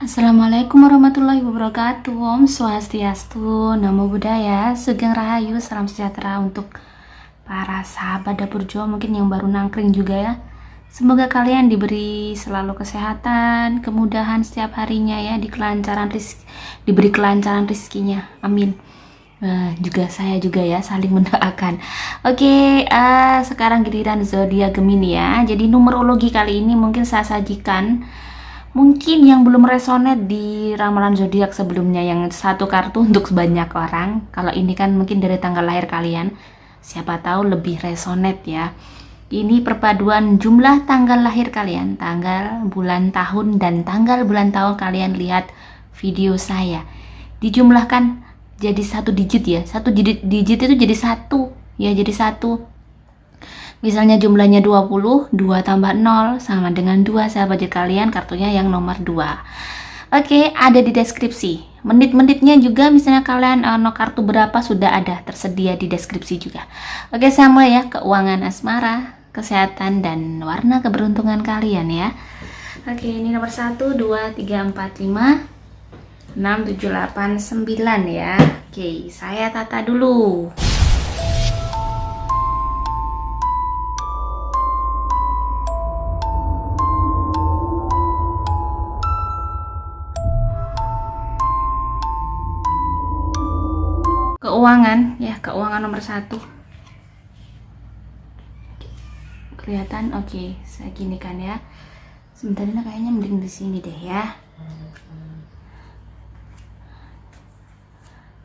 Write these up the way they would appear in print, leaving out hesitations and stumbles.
Assalamualaikum warahmatullahi wabarakatuh. Om Swastiastu, Namo Buddhaya, Sugeng Rahayu, salam sejahtera untuk para sahabat dapur Jawa mungkin yang baru nangkring juga ya. Semoga kalian diberi selalu kesehatan, kemudahan setiap harinya ya, diberi kelancaran rezekinya. Amin. Juga saya juga ya saling mendoakan. Oke, sekarang giliran zodiak Gemini ya. Jadi numerologi kali ini mungkin saya sajikan mungkin yang belum resonate di ramalan zodiak sebelumnya yang satu kartu untuk banyak orang. Kalau ini kan mungkin dari tanggal lahir kalian, siapa tahu lebih resonate ya. Ini perpaduan jumlah tanggal lahir kalian, tanggal, bulan, tahun, dan tanggal bulan tahun kalian lihat video saya. Dijumlahkan jadi satu digit ya. Satu digit itu jadi satu ya, jadi satu. Misalnya jumlahnya 20, 2 tambah 0 sama dengan 2, sahabat kalian kartunya yang nomor 2. Oke, ada di deskripsi. Menit-menitnya juga misalnya kalian kartu berapa sudah ada tersedia di deskripsi juga. Oke, sama ya, keuangan asmara, kesehatan, dan warna keberuntungan kalian ya. Oke, ini nomor 1, 2, 3, 4, 5, 6, 7, 8, 9 ya. Oke, saya tata dulu. Keuangan ya, keuangan nomor 1 kelihatan. Oke, saya gini kan ya, sebentar ini kayaknya mending di sini deh ya.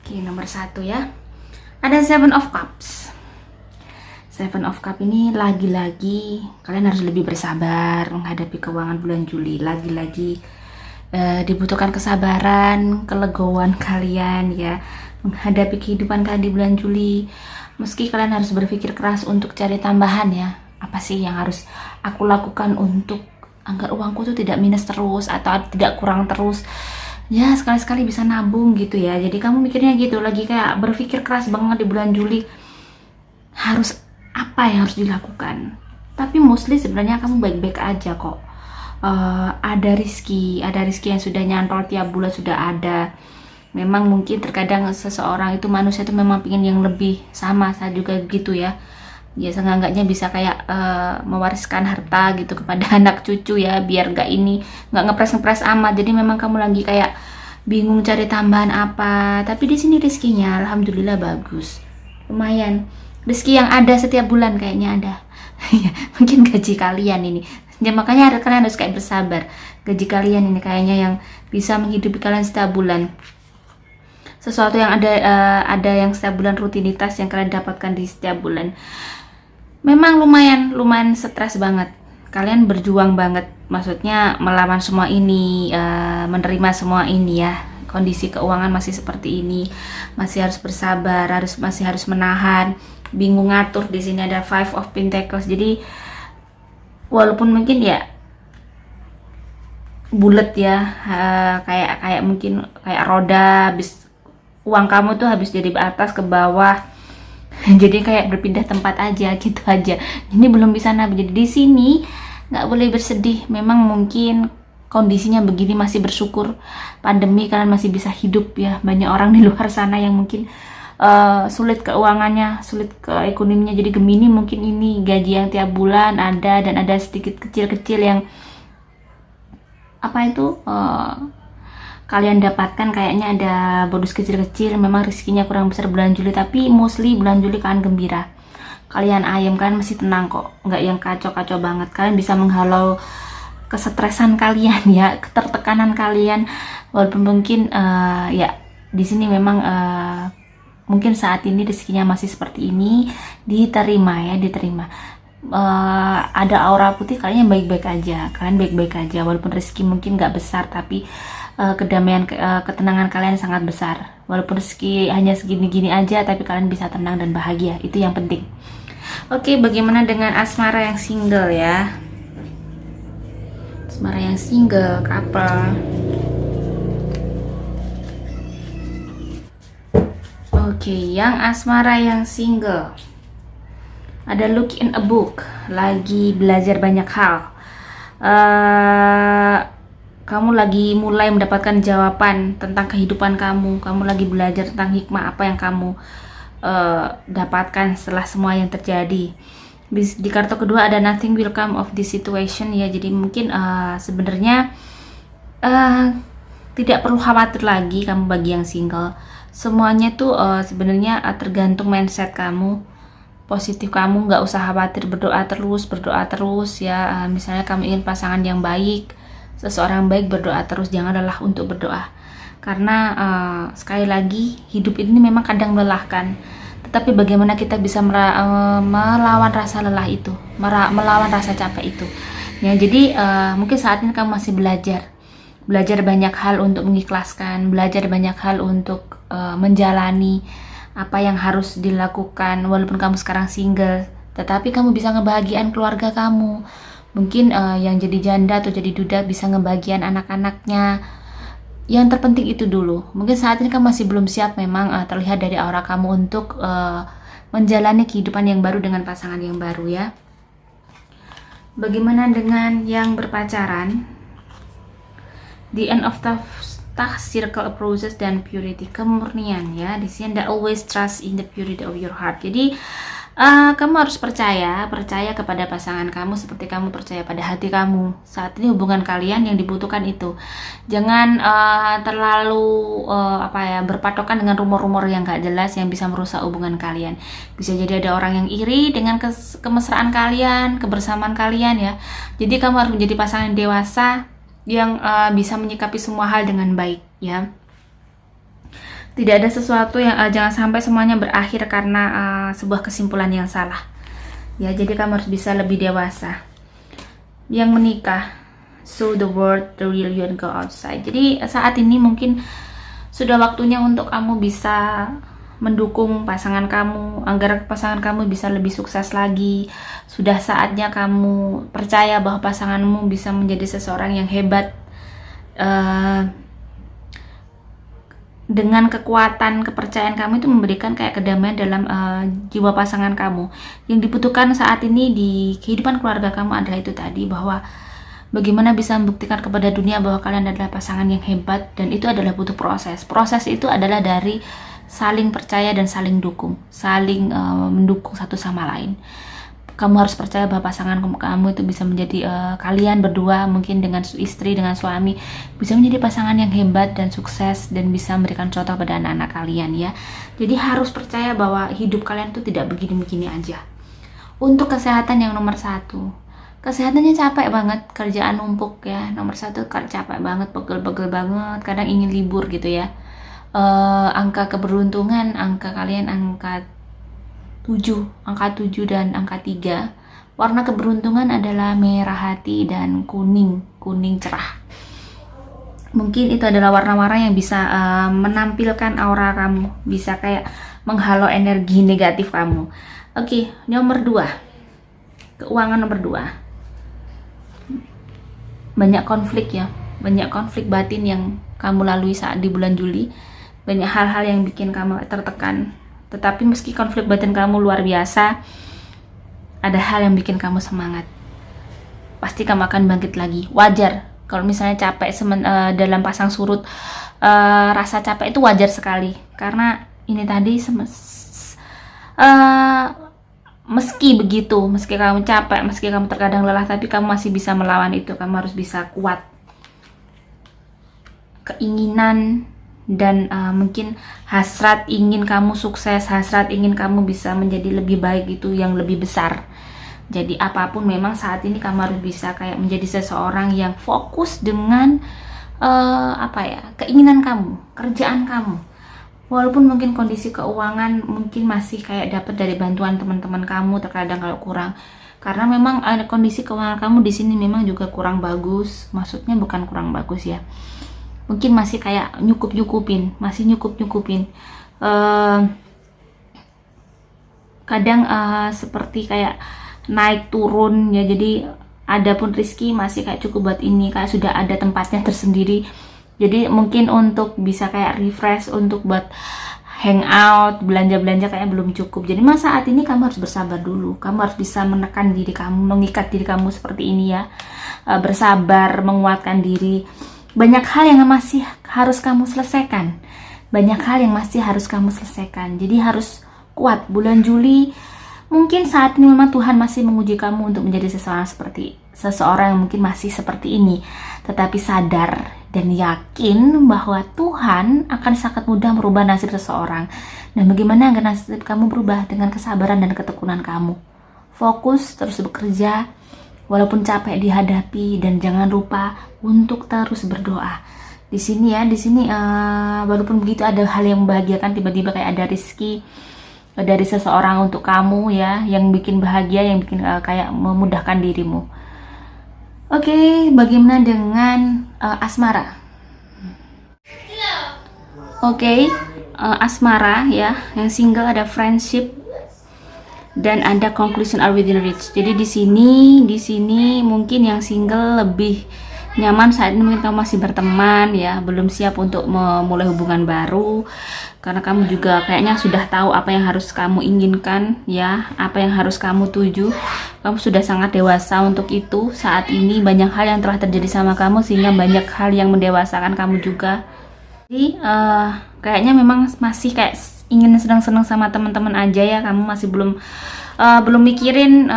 Oke, nomor 1 ya, ada Seven of Cups. Seven of Cups ini lagi-lagi kalian harus lebih bersabar menghadapi keuangan bulan Juli. Lagi-lagi dibutuhkan kesabaran, kelegoan kalian ya menghadapi kehidupan kalian di bulan Juli. Meski kalian harus berpikir keras untuk cari tambahan ya, apa sih yang harus aku lakukan untuk agar uangku tuh tidak minus terus atau tidak kurang terus ya, sekali-sekali bisa nabung gitu ya. Jadi kamu mikirnya gitu, lagi kayak berpikir keras banget di bulan Juli harus apa yang harus dilakukan. Tapi mostly sebenarnya kamu baik-baik aja kok. Ada rizki yang sudah nyantol tiap bulan sudah ada. Memang mungkin terkadang seseorang itu, manusia itu memang ingin yang lebih, sama saya juga gitu ya. Ya seenggaknya bisa kayak mewariskan harta gitu kepada anak cucu ya, biar nggak ngepres amat. Jadi memang kamu lagi kayak bingung cari tambahan apa. Tapi di sini rezekinya alhamdulillah bagus, lumayan. Rezeki yang ada setiap bulan kayaknya ada. Ya, mungkin gaji kalian ini. Ya makanya kalian harus kayak bersabar. Gaji kalian ini kayaknya yang bisa menghidupi kalian setiap bulan. Sesuatu yang ada yang setiap bulan, rutinitas yang kalian dapatkan di setiap bulan. Memang lumayan stres banget. Kalian berjuang banget, maksudnya melawan semua ini, menerima semua ini ya. Kondisi keuangan masih seperti ini, masih harus bersabar, masih harus menahan, bingung ngatur. Di sini ada Five of Pentacles. Jadi walaupun mungkin ya bulat ya, kayak mungkin kayak roda, habis uang kamu tuh habis dari atas ke bawah. Jadi kayak berpindah tempat aja gitu aja. Ini belum bisa nabung. Jadi di sini nggak boleh bersedih. Memang mungkin kondisinya begini, masih bersyukur pandemi kalian masih bisa hidup ya. Banyak orang di luar sana yang mungkin sulit keuangannya, sulit ke ekonominya. Jadi Gemini mungkin ini gaji yang tiap bulan ada, dan ada sedikit kecil-kecil yang apa itu kalian dapatkan, kayaknya ada bonus kecil-kecil. Memang rezekinya kurang besar bulan Juli, tapi mostly bulan Juli kalian gembira, kalian ayam, kalian masih tenang kok, nggak yang kacau-kacau banget. Kalian bisa menghalau kesetresan kalian ya, ketertekanan kalian. Walaupun mungkin ya di sini memang mungkin saat ini rezekinya masih seperti ini, diterima ya, diterima. Ada aura putih, kalian baik-baik aja, kalian baik-baik aja. Walaupun rezeki mungkin nggak besar, tapi kedamaian, ketenangan kalian sangat besar. Walaupun rezeki hanya segini-gini aja, tapi kalian bisa tenang dan bahagia. Itu yang penting. Oke, bagaimana dengan asmara yang single ya? Asmara yang single, couple. Oke, yang asmara yang single, ada look in a book, lagi belajar banyak hal. kamu lagi mulai mendapatkan jawaban tentang kehidupan kamu. Kamu lagi belajar tentang hikmah apa yang kamu dapatkan setelah semua yang terjadi. Di kartu kedua ada nothing will come of this situation ya. Jadi mungkin sebenarnya tidak perlu khawatir lagi kamu bagi yang single. Semuanya tuh sebenarnya tergantung mindset kamu. Positif, kamu nggak usah khawatir, berdoa terus ya. Misalnya kamu ingin pasangan yang baik, seseorang baik, berdoa terus, jangan lelah untuk berdoa. Karena sekali lagi hidup ini memang kadang melelahkan. Tetapi bagaimana kita bisa melawan rasa lelah itu, melawan rasa capek itu. Ya, jadi mungkin saat ini kamu masih belajar banyak hal untuk mengikhlaskan, belajar banyak hal untuk menjalani apa yang harus dilakukan. Walaupun kamu sekarang single, tetapi kamu bisa ngebahagiain keluarga kamu. Mungkin yang jadi janda atau jadi duda bisa ngebahagiain anak-anaknya. Yang terpenting itu dulu. Mungkin saat ini kamu masih belum siap, memang terlihat dari aura kamu untuk menjalani kehidupan yang baru dengan pasangan yang baru ya. Bagaimana dengan yang berpacaran? The end of the circle of roses dan purity, kemurnian ya. Di sini ada always trust in the purity of your heart. Jadi kamu harus percaya kepada pasangan kamu seperti kamu percaya pada hati kamu. Saat ini hubungan kalian yang dibutuhkan itu. Jangan terlalu berpatokan dengan rumor-rumor yang gak jelas yang bisa merusak hubungan kalian. Bisa jadi ada orang yang iri dengan kemesraan kalian, kebersamaan kalian ya. Jadi kamu harus menjadi pasangan yang dewasa yang bisa menyikapi semua hal dengan baik ya. Tidak ada sesuatu yang jangan sampai semuanya berakhir karena sebuah kesimpulan yang salah ya. Jadi kamu harus bisa lebih dewasa. Yang menikah, show the world the real you and go outside. Jadi saat ini mungkin sudah waktunya untuk kamu bisa mendukung pasangan kamu agar pasangan kamu bisa lebih sukses lagi. Sudah saatnya kamu percaya bahwa pasanganmu bisa menjadi seseorang yang hebat, dengan kekuatan kepercayaan kamu itu memberikan kayak kedamaian dalam jiwa pasangan kamu. Yang dibutuhkan saat ini di kehidupan keluarga kamu adalah itu tadi, bahwa bagaimana bisa membuktikan kepada dunia bahwa kalian adalah pasangan yang hebat, dan itu adalah butuh proses. Proses itu adalah dari saling percaya dan saling dukung, saling mendukung satu sama lain. Kamu harus percaya bahwa pasangan kamu itu bisa menjadi kalian berdua, mungkin dengan istri, dengan suami, bisa menjadi pasangan yang hebat dan sukses dan bisa memberikan contoh pada anak-anak kalian ya. Jadi harus percaya bahwa hidup kalian itu tidak begini-begini aja. Untuk kesehatan yang nomor satu, kesehatannya capek banget, kerjaan numpuk ya. Nomor satu capek banget, pegel-pegel banget, kadang ingin libur gitu ya. Angka keberuntungan, angka kalian angka 7 dan angka 3. Warna keberuntungan adalah merah hati dan kuning cerah. Mungkin itu adalah warna-warna yang bisa menampilkan aura kamu, bisa kayak menghalau energi negatif kamu. Oke, nomor 2. Keuangan nomor 2. Banyak konflik ya, banyak konflik batin yang kamu lalui saat di bulan Juli. Banyak hal-hal yang bikin kamu tertekan. Tetapi meski konflik batin kamu luar biasa, ada hal yang bikin kamu semangat. Pasti kamu akan bangkit lagi. Wajar kalau misalnya capek dalam pasang surut, rasa capek itu wajar sekali. Karena ini tadi meski begitu, meski kamu capek, meski kamu terkadang lelah, tapi kamu masih bisa melawan itu. Kamu harus bisa kuat. Keinginan dan mungkin hasrat ingin kamu sukses, hasrat ingin kamu bisa menjadi lebih baik itu yang lebih besar. Jadi apapun memang saat ini kamu harus bisa kayak menjadi seseorang yang fokus dengan keinginan kamu, kerjaan kamu. Walaupun mungkin kondisi keuangan mungkin masih kayak dapat dari bantuan teman-teman kamu terkadang kalau kurang. Karena memang kondisi keuangan kamu di sini memang juga kurang bagus. Maksudnya bukan kurang bagus ya. Mungkin masih kayak nyukup-nyukupin. Kadang seperti kayak naik turun ya. Jadi adapun rezeki masih kayak cukup buat ini, kayak sudah ada tempatnya tersendiri. Jadi mungkin untuk bisa kayak refresh, untuk buat hangout, belanja-belanja kayak belum cukup. Jadi saat ini kamu harus bersabar dulu. Kamu harus bisa menekan diri kamu, mengikat diri kamu seperti ini ya. Bersabar, menguatkan diri. banyak hal yang masih harus kamu selesaikan. Banyak hal yang masih harus kamu selesaikan. Jadi harus kuat. Bulan Juli mungkin saat ini memang Tuhan masih menguji kamu untuk menjadi seseorang yang mungkin masih seperti ini. Tetapi sadar dan yakin bahwa Tuhan akan sangat mudah merubah nasib seseorang. Dan bagaimana agar nasib kamu berubah? Dengan kesabaran dan ketekunan kamu. Fokus, terus bekerja, walaupun capek dihadapi, dan jangan lupa untuk terus berdoa. Di sini walaupun begitu ada hal yang membahagiakan, tiba-tiba kayak ada rezeki dari seseorang untuk kamu ya, yang bikin bahagia, yang bikin kayak memudahkan dirimu. Oke, bagaimana dengan asmara? Oke, asmara ya, yang single ada friendship dan ada conclusion are within reach. Jadi di sini mungkin yang single lebih nyaman saat ini, mungkin kamu masih berteman ya, belum siap untuk memulai hubungan baru karena kamu juga kayaknya sudah tahu apa yang harus kamu inginkan ya, apa yang harus kamu tuju. Kamu sudah sangat dewasa untuk itu. Saat ini banyak hal yang telah terjadi sama kamu sehingga banyak hal yang mendewasakan kamu juga. Jadi kayaknya memang masih kayak ingin senang-senang sama teman-teman aja ya, kamu masih belum mikirin,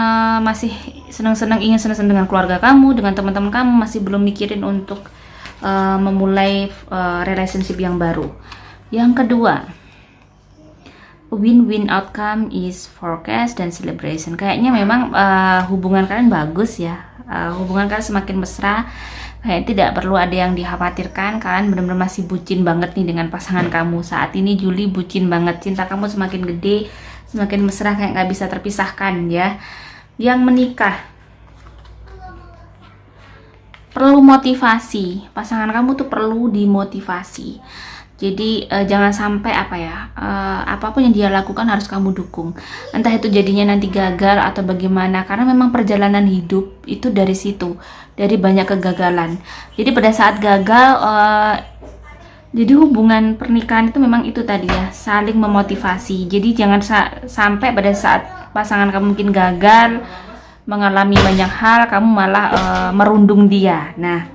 masih senang-senang, ingin senang-senang dengan keluarga kamu, dengan teman-teman kamu, masih belum mikirin untuk memulai relationship yang baru. Yang kedua, win-win outcome is forecast dan celebration. Kayaknya memang hubungan kalian bagus ya, hubungan kalian semakin mesra. Kayak tidak perlu ada yang dikhawatirkan. Kalian benar-benar masih bucin banget nih dengan pasangan kamu. Saat ini Juli bucin banget, cinta kamu semakin gede, semakin mesra, kayak nggak bisa terpisahkan ya. Yang menikah perlu motivasi, pasangan kamu tuh perlu dimotivasi. Jadi jangan sampai apapun yang dia lakukan harus kamu dukung. Entah itu jadinya nanti gagal atau bagaimana, karena memang perjalanan hidup itu dari situ, dari banyak kegagalan. Jadi pada saat gagal, jadi hubungan pernikahan itu memang itu tadi ya, saling memotivasi. Jadi jangan sampai pada saat pasangan kamu mungkin gagal, mengalami banyak hal, kamu malah merundung dia. Nah,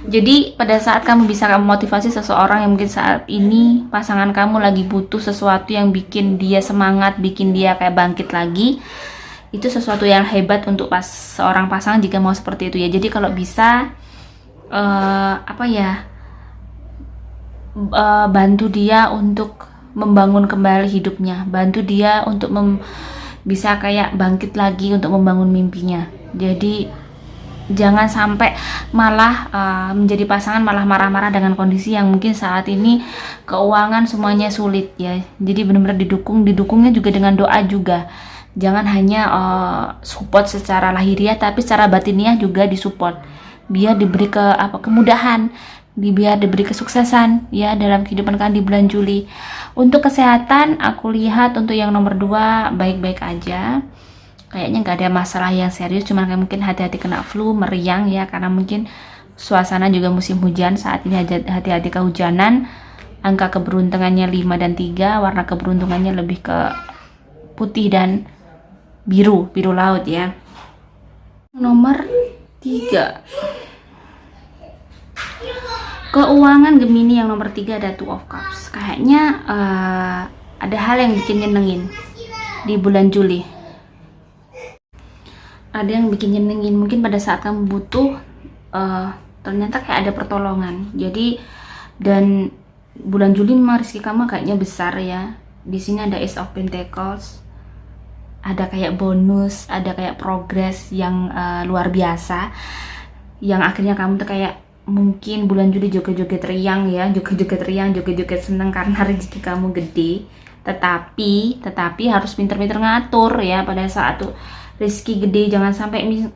jadi pada saat kamu bisa memotivasi seseorang yang mungkin saat ini pasangan kamu lagi butuh sesuatu yang bikin dia semangat, bikin dia kayak bangkit lagi, itu sesuatu yang hebat untuk seorang pasangan jika mau seperti itu ya. Jadi kalau bisa bantu dia untuk membangun kembali hidupnya, bantu dia untuk bisa kayak bangkit lagi untuk membangun mimpinya. Jadi jangan sampai malah menjadi pasangan malah marah-marah dengan kondisi yang mungkin saat ini keuangan semuanya sulit ya. Jadi benar-benar didukungnya juga dengan doa juga. Jangan hanya support secara lahiriah, tapi secara batiniah juga disupport. Biar diberi kemudahan, biar diberi kesuksesan ya dalam kehidupan kalian di bulan Juli. Untuk kesehatan, aku lihat untuk yang nomor 2 baik-baik aja. Kayaknya nggak ada masalah yang serius, cuman kayak mungkin hati-hati kena flu, meriang ya, karena mungkin suasana juga musim hujan saat ini. Hati-hati kehujanan. Angka keberuntungannya 5 dan 3, warna keberuntungannya lebih ke putih dan biru laut ya. Nomor 3, keuangan Gemini yang nomor 3 ada Two of Cups. Kayaknya ada hal yang bikin nyenengin di bulan Juli. Ada yang bikin nyenengin, mungkin pada saat kamu butuh ternyata kayak ada pertolongan. Jadi dan bulan Juli memang rezeki kamu kayaknya besar ya. Di sini ada Ace of Pentacles, ada kayak bonus, ada kayak progres yang luar biasa, yang akhirnya kamu tuh kayak mungkin bulan Juli joget-joget riang ya, joget-joget seneng karena rezeki kamu gede. Tetapi harus pinter-pinter ngatur ya pada saat tuh rezeki gede. Jangan sampai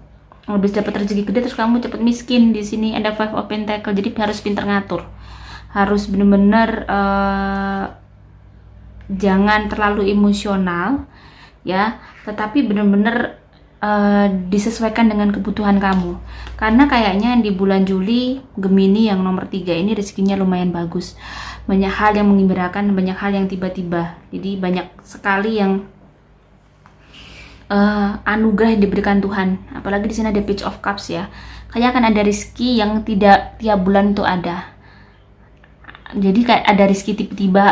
habis dapat rezeki gede terus kamu cepet miskin. Di sini ada Five of Pentacles, jadi harus pinter ngatur, harus bener-bener jangan terlalu emosional ya, tetapi bener-bener disesuaikan dengan kebutuhan kamu. Karena kayaknya di bulan Juli Gemini yang nomor 3 ini rezekinya lumayan bagus. Banyak hal yang mengembirakan, banyak hal yang tiba-tiba. Jadi banyak sekali yang anugerah yang diberikan Tuhan. Apalagi di sini ada Page of Cups ya. Kayak akan ada rezeki yang tidak tiap bulan tuh ada. Jadi kayak ada rezeki tiba-tiba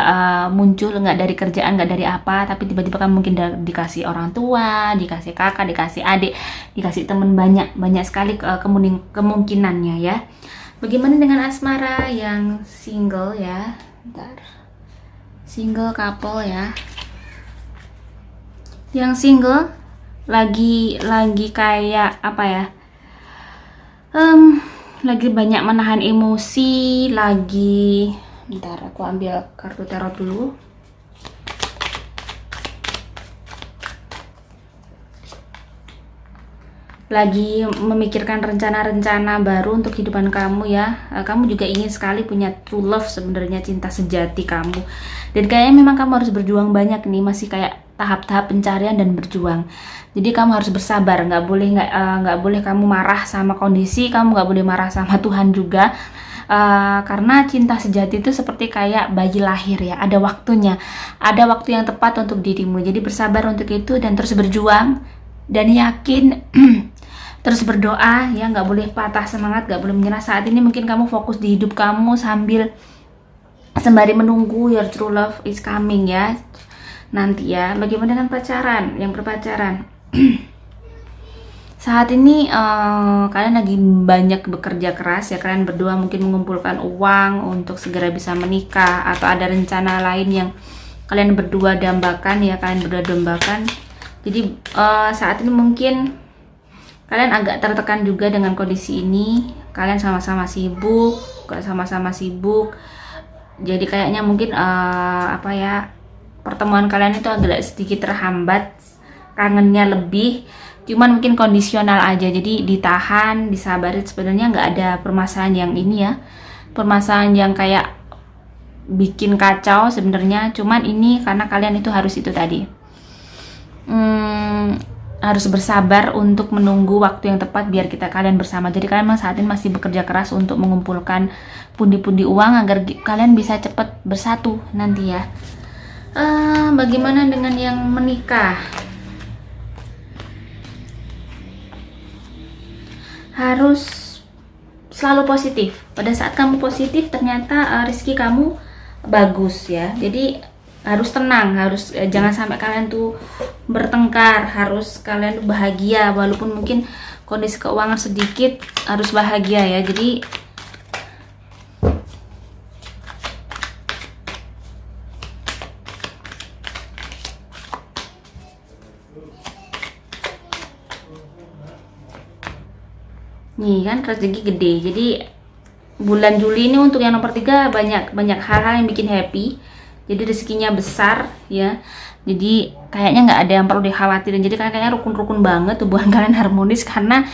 muncul, nggak dari kerjaan, nggak dari apa, tapi tiba-tiba kamu mungkin dikasih orang tua, dikasih kakak, dikasih adik, dikasih teman, banyak sekali kemungkinannya ya. Bagaimana dengan asmara yang single ya? Bentar. Single couple ya. Yang single lagi kayak apa ya? Lagi banyak menahan emosi, lagi bentar aku ambil kartu tarot dulu. Lagi memikirkan rencana-rencana baru untuk kehidupan kamu ya. Kamu juga ingin sekali punya true love, sebenarnya cinta sejati kamu. Dan kayaknya memang kamu harus berjuang banyak nih, masih kayak tahap-tahap pencarian dan berjuang. Jadi kamu harus bersabar, nggak boleh kamu marah sama kondisi, kamu nggak boleh marah sama Tuhan juga. Karena cinta sejati itu seperti kayak bayi lahir ya, ada waktunya, ada waktu yang tepat untuk dirimu. Jadi bersabar untuk itu dan terus berjuang dan yakin. Terus berdoa ya, nggak boleh patah semangat, nggak boleh menyerah. Saat ini mungkin kamu fokus di hidup kamu sembari menunggu your true love is coming ya nanti ya. Bagaimana dengan pacaran, yang berpacaran? Saat ini kalian lagi banyak bekerja keras ya, kalian berdua mungkin mengumpulkan uang untuk segera bisa menikah, atau ada rencana lain yang kalian berdua dambakan ya, Jadi saat ini mungkin kalian agak tertekan juga dengan kondisi ini. Kalian sama-sama sibuk. Jadi kayaknya mungkin pertemuan kalian itu agak sedikit terhambat. Kangennya lebih. Cuman mungkin kondisional aja. Jadi ditahan, disabarin. Sebenarnya nggak ada permasalahan yang ini ya. Permasalahan yang kayak bikin kacau sebenarnya. Cuman ini karena kalian itu harus itu tadi. Harus bersabar untuk menunggu waktu yang tepat biar kalian bersama. Jadi kalian saat ini masih bekerja keras untuk mengumpulkan pundi-pundi uang agar kalian bisa cepat bersatu nanti ya. Bagaimana dengan yang menikah? Harus selalu positif. Pada saat kamu positif, ternyata rezeki kamu bagus ya. Jadi harus tenang, jangan sampai kalian tuh bertengkar, harus kalian tuh bahagia walaupun mungkin kondisi keuangan sedikit, harus bahagia ya. Jadi nih kan rezeki gede. Jadi bulan Juli ini untuk yang nomor 3 banyak hal-hal yang bikin happy. Jadi rezekinya besar ya. Jadi kayaknya nggak ada yang perlu dikhawatirin. Jadi kayaknya rukun-rukun banget, hubungan kalian harmonis karena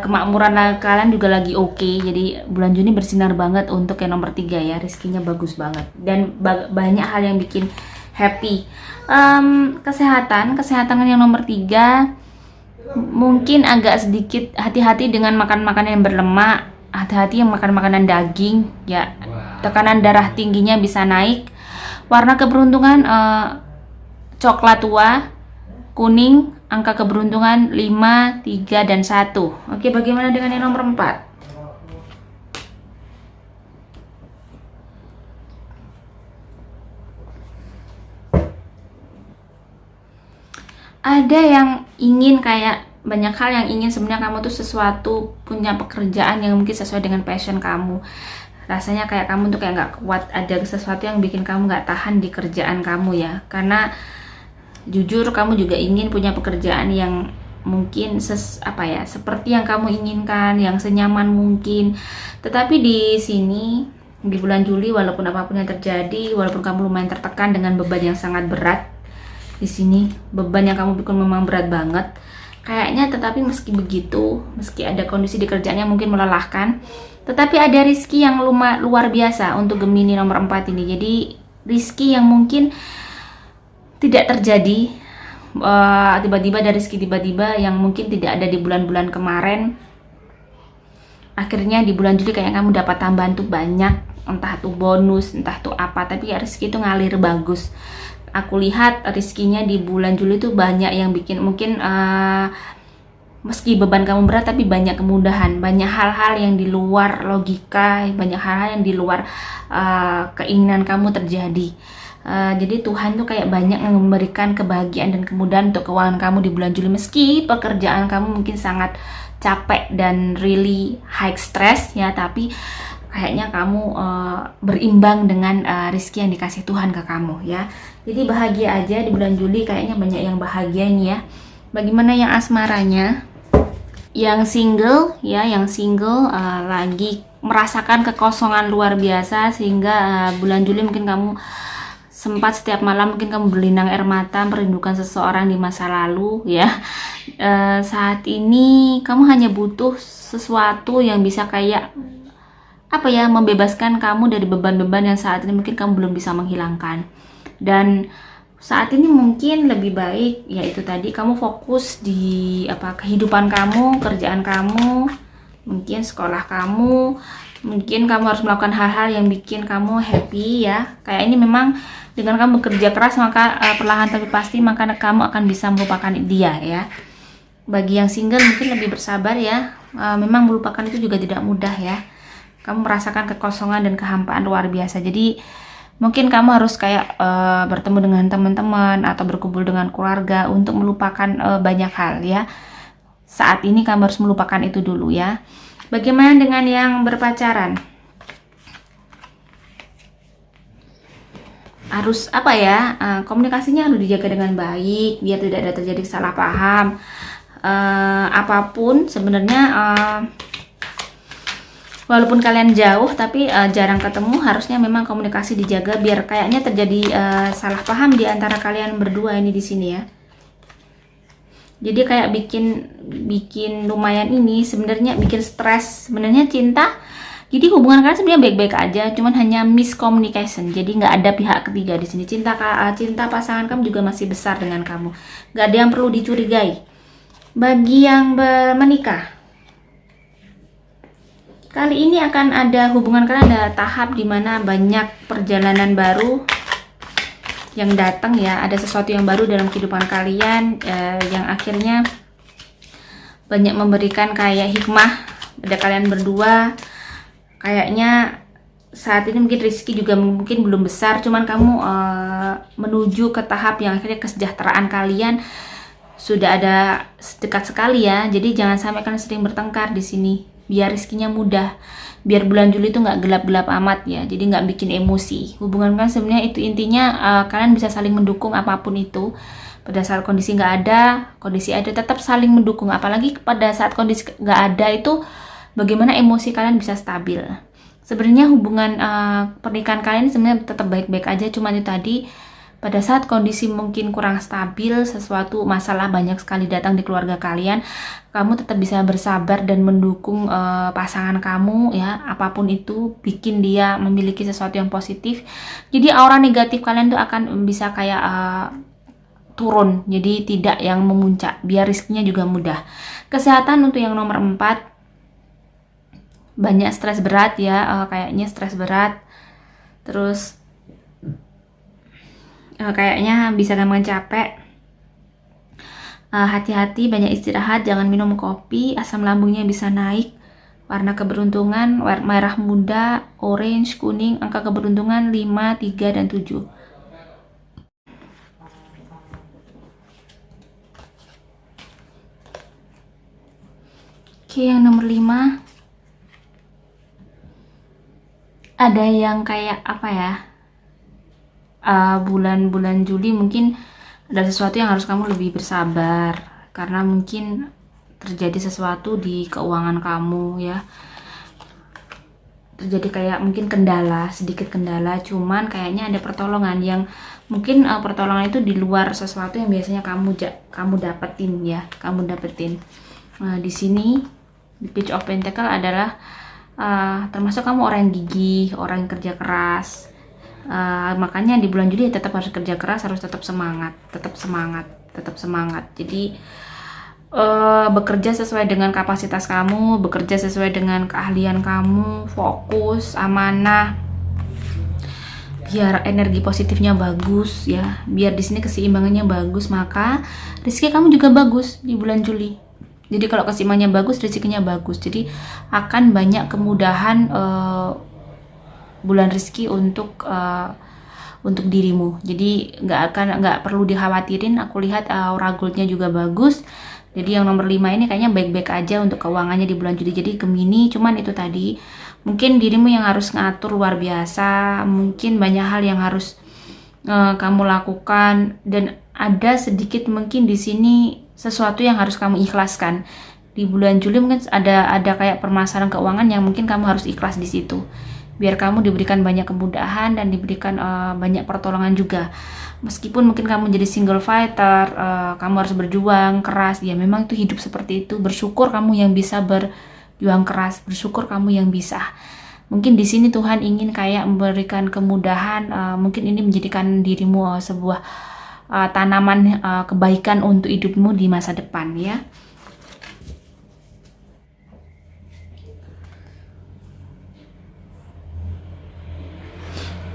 kemakmuran kalian juga lagi oke. Jadi bulan Juni bersinar banget untuk yang nomor 3 ya. Rezekinya bagus banget dan banyak hal yang bikin happy. Kesehatan yang nomor 3 mungkin agak sedikit hati-hati dengan makan makanan yang berlemak. Hati-hati yang makan makanan daging ya. Tekanan darah tingginya bisa naik. Warna keberuntungan coklat tua, kuning. Angka keberuntungan 5, 3, dan 1. Oke, bagaimana dengan yang nomor 4? Ada yang ingin kayak banyak hal yang ingin sebenarnya kamu tuh sesuatu, punya pekerjaan yang mungkin sesuai dengan passion kamu. Rasanya kayak kamu tuh kayak nggak kuat, ada sesuatu yang bikin kamu nggak tahan di kerjaan kamu ya. Karena jujur kamu juga ingin punya pekerjaan yang mungkin seperti yang kamu inginkan, yang senyaman mungkin. Tetapi di sini di bulan Juli, walaupun apapun yang terjadi, walaupun kamu lumayan tertekan dengan beban yang sangat berat, di sini beban yang kamu pikul memang berat banget. Kayaknya tetapi meski begitu, meski ada kondisi di kerjaan yang mungkin melelahkan, tetapi ada rizki yang luar biasa untuk Gemini nomor 4 ini. Jadi rizki yang mungkin tidak terjadi, tiba-tiba ada rizki tiba-tiba yang mungkin tidak ada di bulan-bulan kemarin. Akhirnya di bulan Juli kayak kamu dapat tambahan tuh banyak, entah tuh bonus, entah tuh apa, tapi ya rizki itu ngalir bagus. aku lihat rezekinya di bulan Juli itu banyak yang bikin mungkin meski beban kamu berat tapi banyak kemudahan, banyak hal-hal yang di luar logika, banyak hal-hal yang di luar keinginan kamu terjadi. Jadi Tuhan tuh kayak banyak memberikan kebahagiaan dan kemudahan untuk keuangan kamu di bulan Juli, meski pekerjaan kamu mungkin sangat capek dan really high stress ya, tapi kayaknya kamu berimbang dengan rezeki yang dikasih Tuhan ke kamu ya. Jadi bahagia aja di bulan Juli, kayaknya banyak yang bahagia nih ya. Bagaimana yang asmaranya? Yang single ya, yang single lagi merasakan kekosongan luar biasa, sehingga bulan Juli mungkin kamu sempat setiap malam mungkin kamu berlinang air mata merindukan seseorang di masa lalu ya. Saat ini kamu hanya butuh sesuatu yang bisa kayak apa ya, membebaskan kamu dari beban-beban yang saat ini mungkin kamu belum bisa menghilangkan. Dan saat ini mungkin lebih baik yaitu tadi kamu fokus di kehidupan kamu, kerjaan kamu, mungkin sekolah kamu, mungkin kamu harus melakukan hal-hal yang bikin kamu happy ya. Kayak ini memang dengan kamu bekerja keras maka perlahan tapi pasti maka kamu akan bisa melupakan dia ya. Bagi yang single mungkin lebih bersabar ya. Memang melupakan itu juga tidak mudah ya. Kamu merasakan kekosongan dan kehampaan luar biasa. Jadi mungkin kamu harus kayak bertemu dengan teman-teman atau berkumpul dengan keluarga untuk melupakan banyak hal ya. Saat ini kamu harus melupakan itu dulu ya. Bagaimana dengan yang berpacaran? Harus komunikasinya harus dijaga dengan baik biar tidak ada terjadi salah paham. Apapun sebenarnya walaupun kalian jauh tapi jarang ketemu, harusnya memang komunikasi dijaga biar kayaknya terjadi salah paham di antara kalian berdua ini di sini ya. Jadi kayak bikin lumayan ini sebenarnya bikin stres sebenarnya cinta. Jadi hubungan kalian sebenarnya baik-baik aja, cuman hanya miscommunication. Jadi nggak ada pihak ketiga di sini. Cinta pasangan kamu juga masih besar dengan kamu. Nggak ada yang perlu dicurigai. Bagi yang menikah, kali ini akan ada hubungan kalian ada tahap dimana banyak perjalanan baru yang datang ya. Ada sesuatu yang baru dalam kehidupan kalian yang akhirnya banyak memberikan kayak hikmah pada kalian berdua. Kayaknya saat ini mungkin rezeki juga mungkin belum besar, cuman kamu menuju ke tahap yang akhirnya kesejahteraan kalian sudah ada dekat sekali ya. Jadi jangan sampai kalian sering bertengkar di sini, biar rezekinya mudah, biar bulan Juli itu nggak gelap-gelap amat ya. Jadi nggak bikin emosi. Hubungan kan sebenarnya itu intinya kalian bisa saling mendukung apapun itu. Pada saat kondisi nggak ada, kondisi ada, tetap saling mendukung. Apalagi pada saat kondisi nggak ada itu, bagaimana emosi kalian bisa stabil. Sebenarnya hubungan pernikahan kalian sebenarnya tetap baik-baik aja, cuman itu tadi pada saat kondisi mungkin kurang stabil, sesuatu masalah banyak sekali datang di keluarga kalian, kamu tetap bisa bersabar dan mendukung pasangan kamu ya, apapun itu, bikin dia memiliki sesuatu yang positif. Jadi aura negatif kalian tuh akan bisa kayak turun, jadi tidak yang memuncak, biar rezekinya juga mudah. Kesehatan untuk yang nomor 4, banyak stres berat ya, kayaknya stres berat, terus kayaknya bisa gampang capek. Hati-hati, banyak istirahat, jangan minum kopi, asam lambungnya bisa naik. Warna keberuntungan merah muda, orange, kuning. Angka keberuntungan 5, 3, dan 7. Oke, yang nomor 5 ada yang kayak bulan-bulan Juli mungkin ada sesuatu yang harus kamu lebih bersabar karena mungkin terjadi sesuatu di keuangan kamu ya. Terjadi kayak mungkin sedikit kendala, cuman kayaknya ada pertolongan yang mungkin pertolongan itu di luar sesuatu yang biasanya kamu dapetin ya, di sini di Page of Pentacle adalah termasuk kamu orang yang gigih, orang yang kerja keras. Makanya di bulan Juli tetap harus kerja keras, harus tetap semangat. Jadi bekerja sesuai dengan kapasitas kamu, bekerja sesuai dengan keahlian kamu, fokus, amanah. biar energi positifnya bagus ya, biar di sini keseimbangannya bagus, maka rezeki kamu juga bagus di bulan Juli. Jadi kalau keseimbangannya bagus, rezekinya bagus. Jadi akan banyak kemudahan bulan rezeki untuk dirimu. Jadi nggak perlu dikhawatirin. Aku lihat aura goldnya juga bagus. Jadi yang nomor 5 ini kayaknya baik-baik aja untuk keuangannya di bulan Juli. Jadi Gemini, cuman itu tadi mungkin dirimu yang harus ngatur luar biasa. Mungkin banyak hal yang harus kamu lakukan, dan ada sedikit mungkin di sini sesuatu yang harus kamu ikhlaskan. Di bulan Juli mungkin ada kayak permasalahan keuangan yang mungkin kamu harus ikhlas di situ. Biar kamu diberikan banyak kemudahan dan diberikan banyak pertolongan juga. Meskipun mungkin kamu jadi single fighter, kamu harus berjuang keras, ya memang itu hidup seperti itu. Bersyukur kamu yang bisa berjuang keras, bersyukur kamu yang bisa. Mungkin di sini Tuhan ingin kayak memberikan kemudahan, mungkin ini menjadikan dirimu sebuah tanaman kebaikan untuk hidupmu di masa depan ya.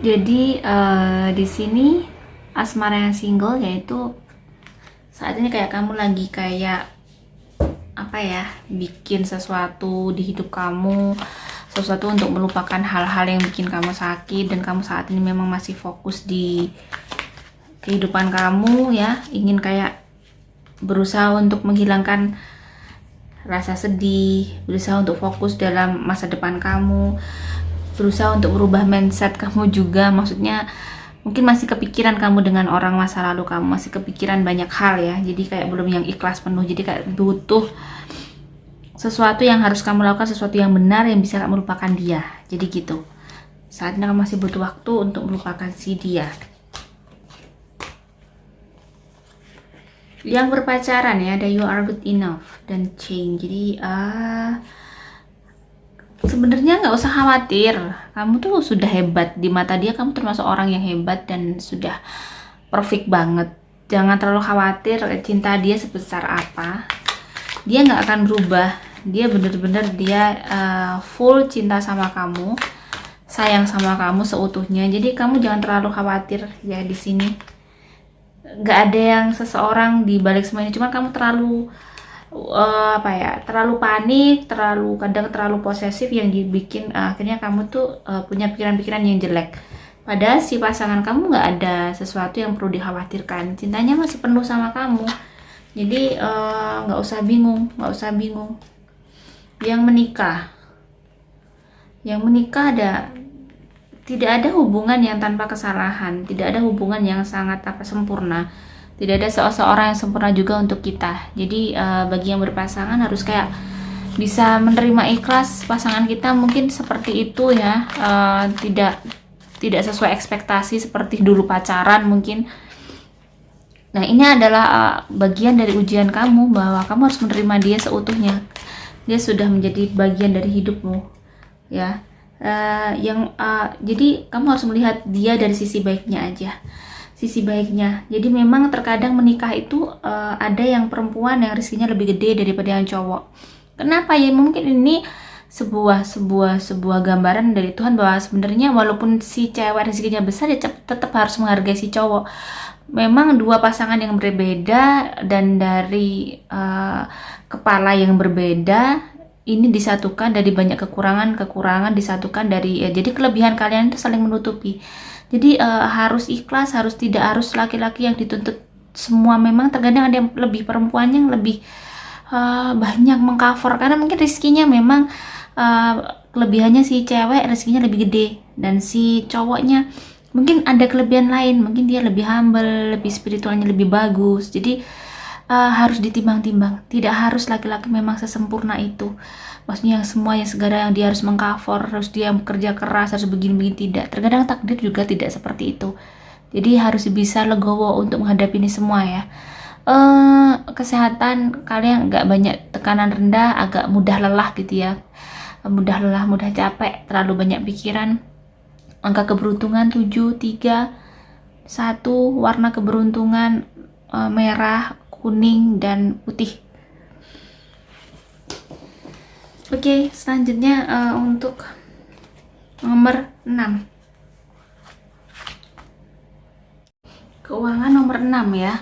Jadi di sini asmara yang single yaitu saat ini kayak kamu lagi kayak apa ya, bikin sesuatu di hidup kamu, sesuatu untuk melupakan hal-hal yang bikin kamu sakit, dan kamu saat ini memang masih fokus di kehidupan kamu ya, ingin kayak berusaha untuk menghilangkan rasa sedih, berusaha untuk fokus dalam masa depan kamu, berusaha untuk merubah mindset kamu juga. Maksudnya mungkin masih kepikiran kamu dengan orang masa lalu kamu, masih kepikiran banyak hal ya, jadi kayak belum yang ikhlas penuh. Jadi kayak butuh sesuatu yang harus kamu lakukan, sesuatu yang benar yang bisa kamu lupakan dia. Jadi gitu, saat ini kamu masih butuh waktu untuk melupakan si dia. Yang berpacaran ya, ada you are good enough dan change. Jadi sebenarnya nggak usah khawatir, kamu tuh sudah hebat di mata dia, kamu termasuk orang yang hebat dan sudah perfect banget. Jangan terlalu khawatir cinta dia sebesar apa, dia nggak akan berubah. Dia bener-bener dia full cinta sama kamu, sayang sama kamu seutuhnya. Jadi kamu jangan terlalu khawatir ya di sini. Nggak ada yang seseorang di balik semua ini, cuma kamu terlalu terlalu panik, kadang terlalu posesif yang dibikin akhirnya kamu tuh punya pikiran-pikiran yang jelek. Padahal si pasangan kamu nggak ada sesuatu yang perlu dikhawatirkan, cintanya masih penuh sama kamu. Jadi nggak usah bingung. Yang menikah tidak ada hubungan yang tanpa kesalahan, tidak ada hubungan yang sangat sempurna. Tidak ada seseorang yang sempurna juga untuk kita. Jadi bagi yang berpasangan harus kayak bisa menerima ikhlas pasangan kita mungkin seperti itu ya, tidak sesuai ekspektasi seperti dulu pacaran mungkin. Nah ini adalah bagian dari ujian kamu, bahwa kamu harus menerima dia seutuhnya. Dia sudah menjadi bagian dari hidupmu ya. Jadi kamu harus melihat dia dari sisi baiknya aja, sisi baiknya. Jadi memang terkadang menikah itu ada yang perempuan yang rezekinya lebih gede daripada yang cowok. Kenapa ya? Mungkin ini sebuah gambaran dari Tuhan bahwa sebenarnya walaupun si cewek rezekinya besar, dia tetap harus menghargai si cowok. Memang dua pasangan yang berbeda dan dari kepala yang berbeda, ini disatukan dari banyak kekurangan disatukan dari jadi kelebihan kalian itu saling menutupi. Jadi harus ikhlas, tidak harus laki-laki yang dituntut semua. Memang terkadang ada yang lebih, perempuan yang lebih banyak mengcover karena mungkin rezekinya memang kelebihannya si cewek rezekinya lebih gede, dan si cowoknya mungkin ada kelebihan lain, mungkin dia lebih humble, lebih spiritualnya lebih bagus. Jadi harus ditimbang-timbang. Tidak harus laki-laki memang sesempurna itu. Maksudnya yang semua yang segala yang dia harus mengcover, harus dia bekerja keras, harus begini-begini, tidak. Terkadang takdir juga tidak seperti itu. Jadi harus bisa legowo untuk menghadapi ini semua ya. Kesehatan kalian nggak banyak tekanan rendah, agak mudah lelah gitu ya. Mudah lelah, mudah capek, terlalu banyak pikiran. Angka keberuntungan 7, 3, 1, warna keberuntungan merah, kuning, dan putih. Oke, selanjutnya untuk nomor 6. Keuangan nomor 6 ya.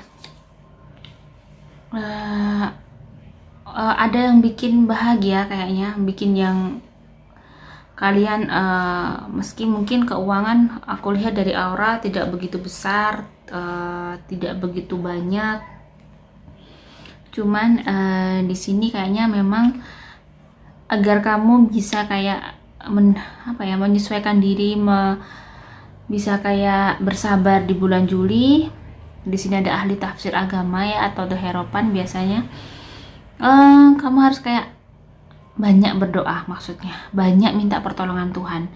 Ada yang bikin bahagia kayaknya, bikin yang kalian meski mungkin keuangan aku lihat dari aura tidak begitu besar, tidak begitu banyak. Cuman di sini kayaknya memang agar kamu bisa kayak menyesuaikan diri, bisa kayak bersabar di bulan Juli. Di sini ada ahli tafsir agama ya, atau The Hierophant biasanya. Kamu harus kayak banyak berdoa, maksudnya banyak minta pertolongan Tuhan.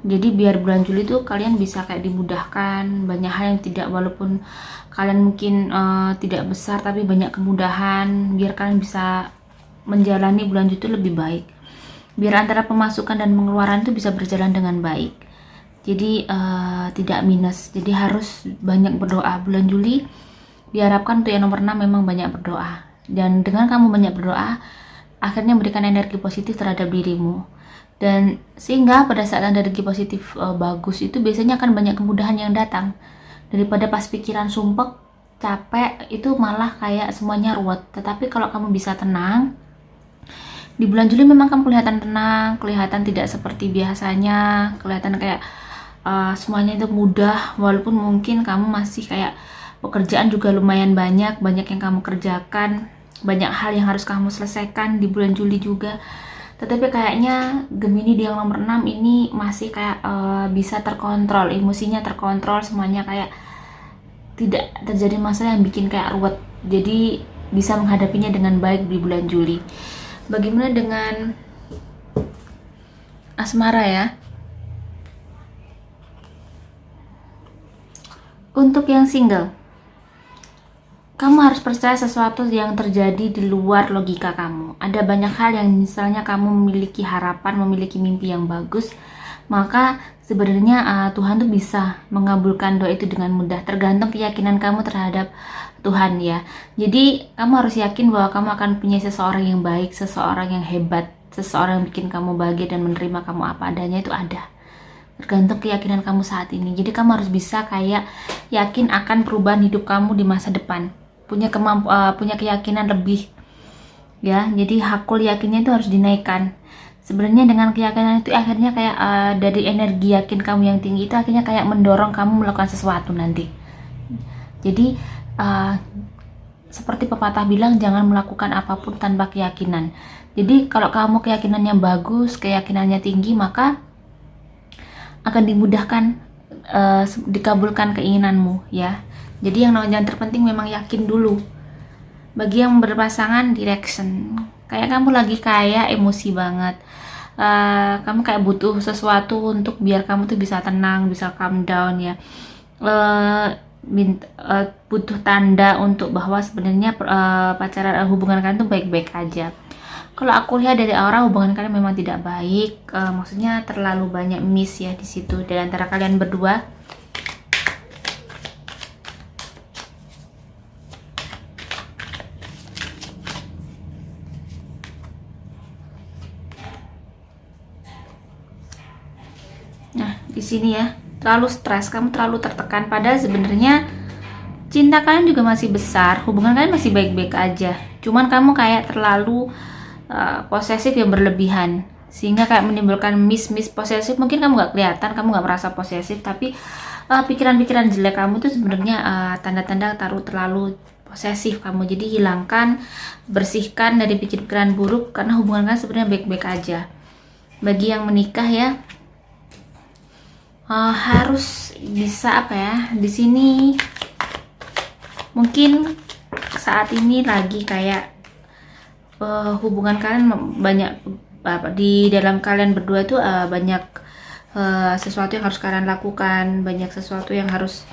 Jadi biar bulan Juli tuh kalian bisa kayak dimudahkan banyak hal yang tidak, walaupun kalian mungkin tidak besar tapi banyak kemudahan, biar kalian bisa menjalani bulan Juli itu lebih baik. Biar antara pemasukan dan pengeluaran itu bisa berjalan dengan baik. Jadi tidak minus. Jadi harus banyak berdoa. Bulan Juli diharapkan untuk yang nomor 6 memang banyak berdoa. Dan dengan kamu banyak berdoa, akhirnya memberikan energi positif terhadap dirimu. Dan sehingga pada saat energi positif bagus itu biasanya akan banyak kemudahan yang datang. Daripada pas pikiran sumpek, capek, itu malah kayak semuanya ruwet. Tetapi kalau kamu bisa tenang, di bulan Juli memang kamu kelihatan tenang, kelihatan tidak seperti biasanya, kelihatan kayak semuanya itu mudah, walaupun mungkin kamu masih kayak pekerjaan juga lumayan banyak yang kamu kerjakan, banyak hal yang harus kamu selesaikan di bulan Juli juga. Tetapi kayaknya Gemini di yang nomor 6 ini masih kayak bisa terkontrol, emosinya terkontrol, semuanya kayak tidak terjadi masalah yang bikin kayak ruwet. Jadi bisa menghadapinya dengan baik di bulan Juli. Bagaimana dengan asmara ya? Untuk yang single, kamu harus percaya sesuatu yang terjadi di luar logika kamu. Ada banyak hal yang misalnya kamu memiliki harapan, memiliki mimpi yang bagus, maka sebenarnya Tuhan tuh bisa mengabulkan doa itu dengan mudah, tergantung keyakinan kamu terhadap Tuhan ya. Jadi kamu harus yakin bahwa kamu akan punya seseorang yang baik, seseorang yang hebat, seseorang yang bikin kamu bahagia dan menerima kamu apa adanya, itu ada. Tergantung keyakinan kamu saat ini. Jadi kamu harus bisa kayak yakin akan perubahan hidup kamu di masa depan, punya keyakinan lebih ya. Jadi hakul yakinnya itu harus dinaikkan. Sebenarnya dengan keyakinan itu akhirnya kayak dari energi yakin kamu yang tinggi itu akhirnya kayak mendorong kamu melakukan sesuatu nanti. Jadi seperti pepatah bilang, jangan melakukan apapun tanpa keyakinan. Jadi kalau kamu keyakinannya bagus, keyakinannya tinggi, maka akan dimudahkan dikabulkan keinginanmu ya. Jadi yang terpenting memang yakin dulu. Bagi yang berpasangan, direction, kayak kamu lagi kayak emosi banget, kamu kayak butuh sesuatu untuk biar kamu tuh bisa tenang, bisa calm down ya. Butuh tanda untuk bahwa sebenarnya pacaran, hubungan kalian tuh baik-baik aja. Kalau aku lihat dari aura, hubungan kalian memang tidak baik, maksudnya terlalu banyak miss ya di situ dari antara kalian berdua. Nah, di sini ya, terlalu stres, kamu terlalu tertekan, padahal sebenarnya cinta kalian juga masih besar, hubungan kalian masih baik-baik aja. Cuman kamu kayak terlalu posesif yang berlebihan, sehingga kayak menimbulkan miss posesif. Mungkin kamu nggak kelihatan, kamu nggak merasa posesif, tapi pikiran-pikiran jelek kamu itu sebenarnya tanda-tanda terlalu posesif kamu. Jadi hilangkan, bersihkan dari pikiran-pikiran buruk, karena hubungan kalian sebenarnya baik-baik aja. Bagi yang menikah ya, harus bisa apa ya, di sini mungkin saat ini lagi kayak hubungan kalian banyak di dalam kalian berdua itu banyak sesuatu yang harus kalian lakukan, banyak sesuatu yang harus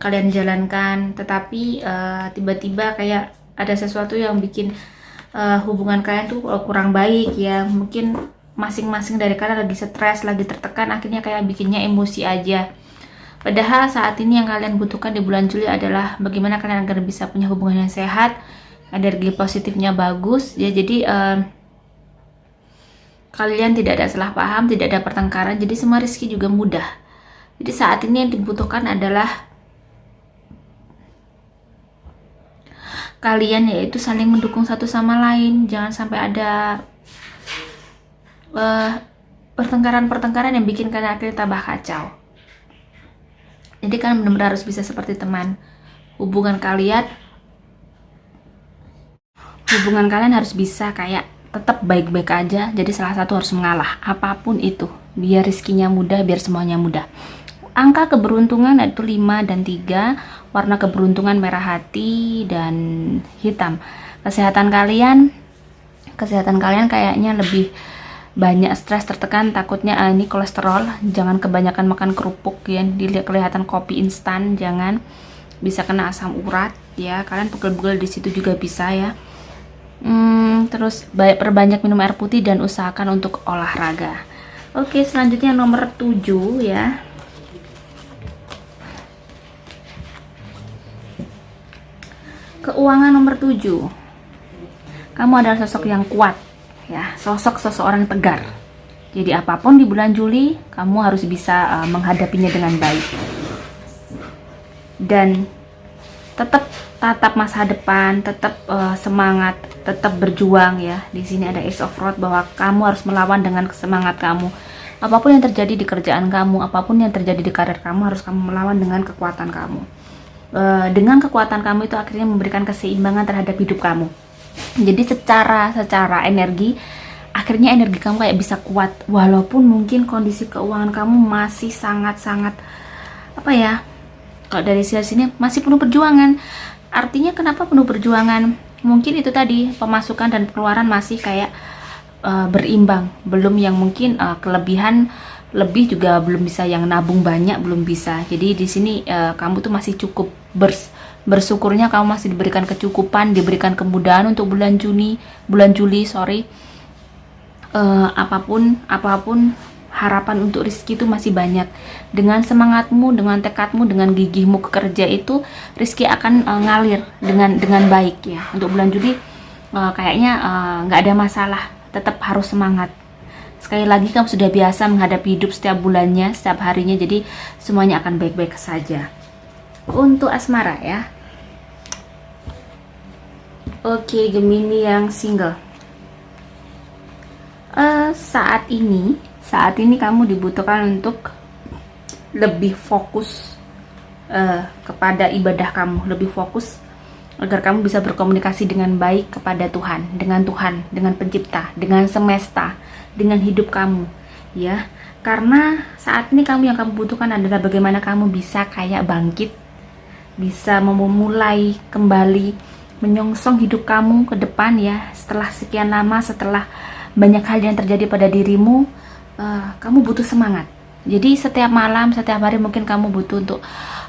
kalian jalankan, tetapi tiba-tiba kayak ada sesuatu yang bikin hubungan kalian tuh kurang baik ya. Mungkin masing-masing dari kalian lagi stres, lagi tertekan, akhirnya kayak bikinnya emosi aja. Padahal saat ini yang kalian butuhkan di bulan Juli adalah bagaimana kalian agar bisa punya hubungan yang sehat, energi positifnya bagus ya. Jadi kalian tidak ada salah paham, tidak ada pertengkaran, jadi semua rezeki juga mudah. Jadi saat ini yang dibutuhkan adalah kalian yaitu saling mendukung satu sama lain. Jangan sampai ada pertengkaran-pertengkaran yang bikin kalian akhirnya tambah kacau. Jadi kalian benar-benar harus bisa seperti teman. Hubungan kalian harus bisa kayak tetap baik-baik aja. Jadi salah satu harus mengalah apapun itu, biar rezekinya mudah, biar semuanya mudah. Angka keberuntungan yaitu 5 dan 3. Warna keberuntungan merah hati dan hitam. Kesehatan kalian kayaknya lebih banyak stres, tertekan, takutnya ini kolesterol. Jangan kebanyakan makan kerupuk ya, dilihat kelihatan kopi instan, jangan, bisa kena asam urat ya. Kalian pegel-pegel di situ juga bisa ya. Terus perbanyak minum air putih dan usahakan untuk olahraga. Oke, selanjutnya nomor 7 ya. Keuangan nomor 7. Kamu adalah sosok yang kuat ya, sosok seseorang tegar. Jadi apapun di bulan Juli, kamu harus bisa menghadapinya dengan baik. Dan tetap tatap masa depan, tetap semangat, tetap berjuang ya. Di sini ada Ace of Rods bahwa kamu harus melawan dengan semangat kamu. Apapun yang terjadi di kerjaan kamu, apapun yang terjadi di karir kamu, harus kamu melawan dengan kekuatan kamu. Dengan kekuatan kamu itu akhirnya memberikan keseimbangan terhadap hidup kamu. Jadi secara energi, akhirnya energi kamu kayak bisa kuat, walaupun mungkin kondisi keuangan kamu masih sangat-sangat kalau dari sini masih penuh perjuangan. Artinya kenapa penuh perjuangan? Mungkin itu tadi, pemasukan dan pengeluaran masih kayak berimbang, belum yang mungkin kelebihan lebih juga belum bisa, yang nabung banyak belum bisa. Jadi di sini kamu tuh masih cukup, bersyukurnya kamu masih diberikan kecukupan, diberikan kemudahan untuk bulan Juli, apapun harapan untuk rezeki itu masih banyak. Dengan semangatmu, dengan tekadmu, dengan gigihmu kerja itu, rezeki akan ngalir dengan baik ya. Untuk bulan Juli kayaknya nggak ada masalah, tetap harus semangat. Sekali lagi, kamu sudah biasa menghadapi hidup setiap bulannya, setiap harinya, jadi semuanya akan baik-baik saja. Untuk asmara ya. Oke, Gemini yang single. Saat ini kamu dibutuhkan untuk lebih fokus kepada ibadah kamu, lebih fokus agar kamu bisa berkomunikasi dengan baik kepada Tuhan, dengan pencipta, dengan semesta, dengan hidup kamu ya. Karena saat ini yang kamu butuhkan adalah bagaimana kamu bisa kayak bangkit, bisa memulai kembali menyongsong hidup kamu ke depan ya. Setelah sekian lama, setelah banyak hal yang terjadi pada dirimu, kamu butuh semangat. Jadi setiap malam, setiap hari mungkin kamu butuh untuk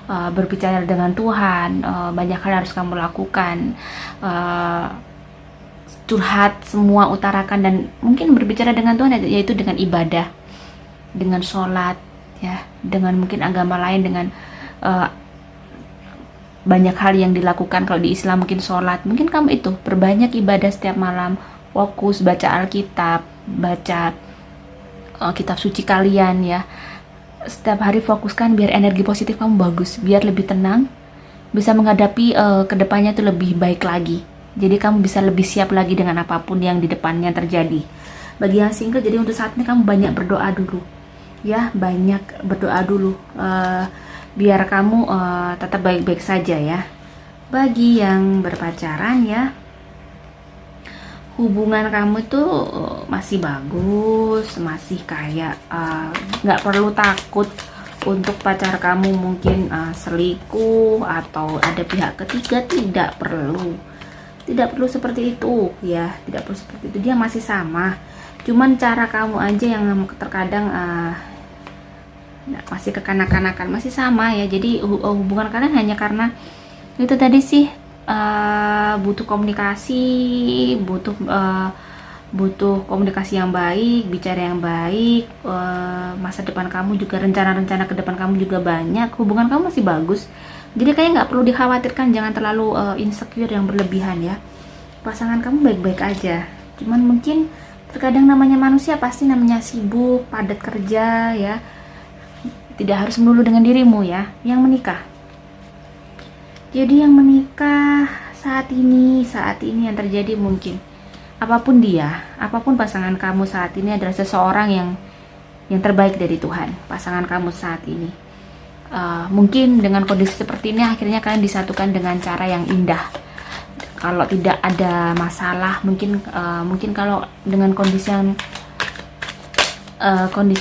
berbicara dengan Tuhan. Banyak hal harus kamu lakukan, curhat, semua utarakan, dan mungkin berbicara dengan Tuhan yaitu dengan ibadah, dengan sholat ya, dengan mungkin agama lain, dengan banyak hal yang dilakukan. Kalau di Islam mungkin sholat, mungkin kamu itu berbanyak ibadah setiap malam, fokus baca Alkitab, baca kitab suci kalian ya. Setiap hari fokuskan biar energi positif kamu bagus, biar lebih tenang, bisa menghadapi kedepannya itu lebih baik lagi. Jadi kamu bisa lebih siap lagi dengan apapun yang di depannya terjadi. Bagi yang single, jadi untuk saat ini kamu banyak berdoa dulu ya, banyak berdoa dulu biar kamu tetap baik-baik saja ya. Bagi yang berpacaran ya, hubungan kamu tuh masih bagus, masih kayak nggak perlu takut untuk pacar kamu mungkin selingkuh atau ada pihak ketiga. Tidak perlu seperti itu ya, tidak perlu seperti itu. Dia masih sama, cuman cara kamu aja yang terkadang masih kekanak-kanakan, masih sama ya. Jadi hubungan kalian hanya karena itu tadi sih, butuh komunikasi, butuh komunikasi yang baik, bicara yang baik. Masa depan kamu juga, rencana-rencana ke depan kamu juga banyak. Hubungan kamu masih bagus, jadi kayak nggak perlu dikhawatirkan. Jangan terlalu insecure yang berlebihan ya. Pasangan kamu baik-baik aja, cuman mungkin terkadang namanya manusia, pasti namanya sibuk, padat kerja ya. Tidak harus melulu dengan dirimu ya yang menikah. Jadi yang menikah saat ini yang terjadi mungkin apapun pasangan kamu saat ini adalah seseorang yang terbaik dari Tuhan. Pasangan kamu saat ini mungkin dengan kondisi seperti ini akhirnya kalian disatukan dengan cara yang indah. Kalau tidak ada masalah, mungkin kalau dengan kondisi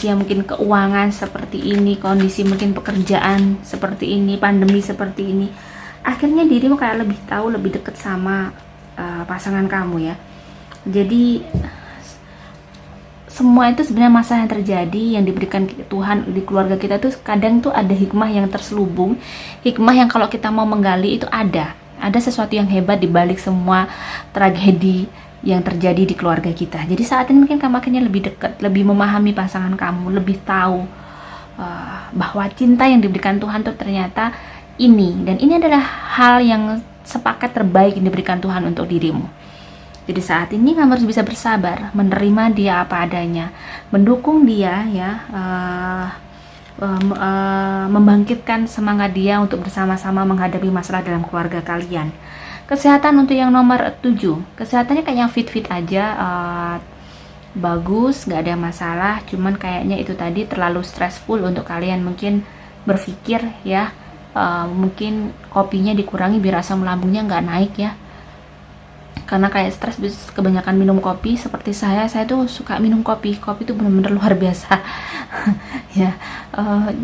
yang mungkin keuangan seperti ini, kondisi mungkin pekerjaan seperti ini, pandemi seperti ini, akhirnya dirimu kayak lebih tahu, lebih dekat sama pasangan kamu ya. Jadi semua itu sebenarnya masalah yang terjadi yang diberikan Tuhan di keluarga kita tuh kadang tuh ada hikmah yang terselubung, hikmah yang kalau kita mau menggali itu ada sesuatu yang hebat di balik semua tragedi yang terjadi di keluarga kita. Jadi saat ini mungkin kamu akhirnya lebih dekat, lebih memahami pasangan kamu, lebih tahu bahwa cinta yang diberikan Tuhan tuh ternyata ini, dan ini adalah hal yang sepakat terbaik yang diberikan Tuhan untuk dirimu. Jadi saat ini kamu harus bisa bersabar, menerima dia apa adanya, mendukung dia ya, membangkitkan semangat dia untuk bersama-sama menghadapi masalah dalam keluarga kalian. Kesehatan untuk yang nomor 7, kesehatannya kayak yang fit-fit aja, bagus, gak ada masalah, cuman kayaknya itu tadi terlalu stressful untuk kalian. Mungkin berpikir ya, mungkin kopinya dikurangi biar asam lambungnya gak naik ya, karena kayak stres kebanyakan minum kopi. Seperti saya tuh suka minum kopi itu benar-benar luar biasa ya.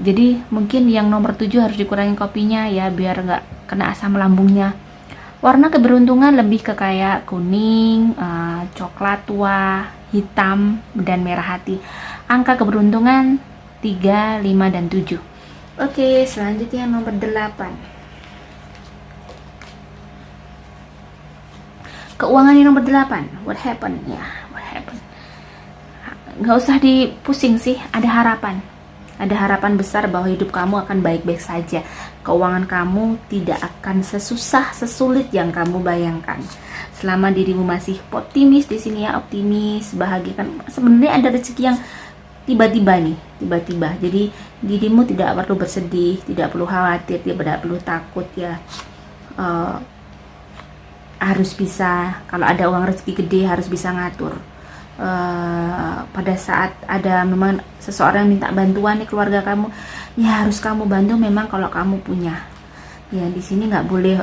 Jadi mungkin yang nomor 7 harus dikurangi kopinya ya, biar nggak kena asam lambungnya. Warna keberuntungan lebih ke kayak kuning, coklat tua, hitam, dan merah hati. Angka keberuntungan 3, 5, dan 7. Oke, selanjutnya nomor 8. Keuangan yang nomor 8. What happened? Ya, what happened? Nggak usah dipusing sih, ada harapan. Ada harapan besar bahwa hidup kamu akan baik-baik saja. Keuangan kamu tidak akan sesusah, sesulit yang kamu bayangkan. Selama dirimu masih optimis di sini ya, optimis, bahagia, kan sebenarnya ada rezeki yang tiba-tiba. Jadi dirimu tidak perlu bersedih, tidak perlu khawatir, tidak perlu takut ya. Harus bisa, kalau ada uang rezeki gede harus bisa ngatur. Pada saat ada memang seseorang yang minta bantuan nih keluarga kamu, ya harus kamu bantu memang kalau kamu punya. Ya di sini nggak boleh.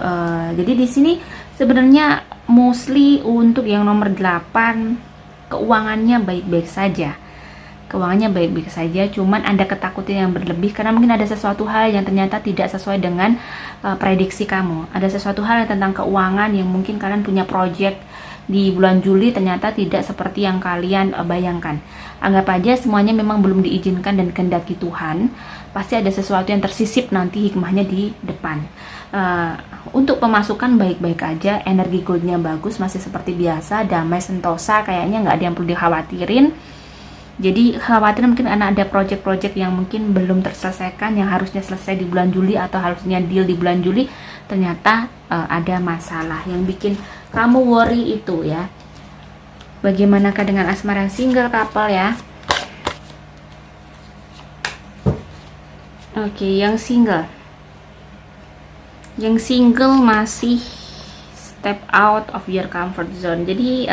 Jadi di sini sebenarnya mostly untuk yang nomor 8 keuangannya baik-baik saja. Cuman ada ketakutan yang berlebih karena mungkin ada sesuatu hal yang ternyata tidak sesuai dengan prediksi kamu. Ada sesuatu hal yang tentang keuangan yang mungkin kalian punya project di bulan Juli ternyata tidak seperti yang kalian bayangkan. Anggap aja semuanya memang belum diizinkan dan kehendaki Tuhan. Pasti ada sesuatu yang tersisip nanti hikmahnya di depan. Untuk pemasukan baik-baik aja, energi goldnya bagus, masih seperti biasa, damai sentosa, kayaknya nggak ada yang perlu dikhawatirin. Jadi khawatir mungkin karena ada project-project yang mungkin belum terselesaikan, yang harusnya selesai di bulan Juli atau harusnya deal di bulan Juli, ternyata ada masalah yang bikin kamu worry itu ya. Bagaimanakah dengan asmara yang single couple ya? Oke, yang single masih step out of your comfort zone. Jadi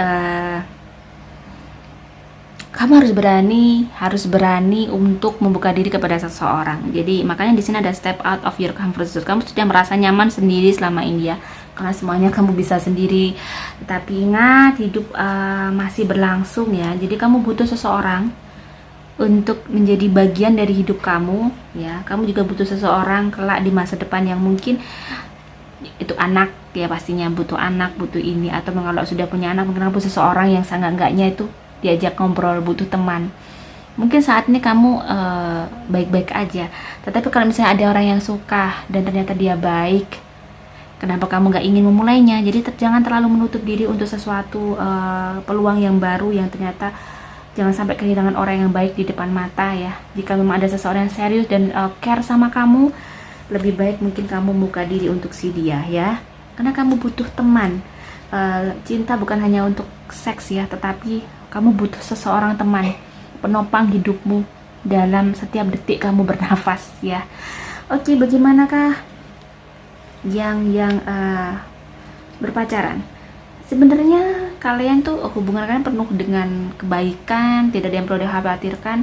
kamu harus berani untuk membuka diri kepada seseorang. Jadi makanya di sini ada step out of your comfort zone. Kamu sudah merasa nyaman sendiri selama ini ya, karena semuanya kamu bisa sendiri. Tapi ingat, hidup masih berlangsung ya. Jadi kamu butuh seseorang untuk menjadi bagian dari hidup kamu ya. Kamu juga butuh seseorang kelak di masa depan yang mungkin itu anak ya, pastinya butuh anak, butuh ini, atau kalau sudah punya anak mungkin kamu butuh seseorang yang sangat-enggaknya itu diajak ngobrol, butuh teman. Mungkin saat ini kamu baik-baik aja, tetapi kalau misalnya ada orang yang suka dan ternyata dia baik, kenapa kamu gak ingin memulainya? Jadi jangan terlalu menutup diri untuk sesuatu peluang yang baru yang ternyata jangan sampai kehilangan orang yang baik di depan mata ya. Jika memang ada seseorang yang serius dan care sama kamu, lebih baik mungkin kamu buka diri untuk si dia ya, karena kamu butuh teman. Cinta bukan hanya untuk seks ya, tetapi kamu butuh seseorang teman, penopang hidupmu dalam setiap detik kamu bernafas ya. Oke, bagaimanakah yang berpacaran. Sebenarnya kalian tuh hubungan kalian penuh dengan kebaikan, tidak ada yang perlu dikhawatirkan.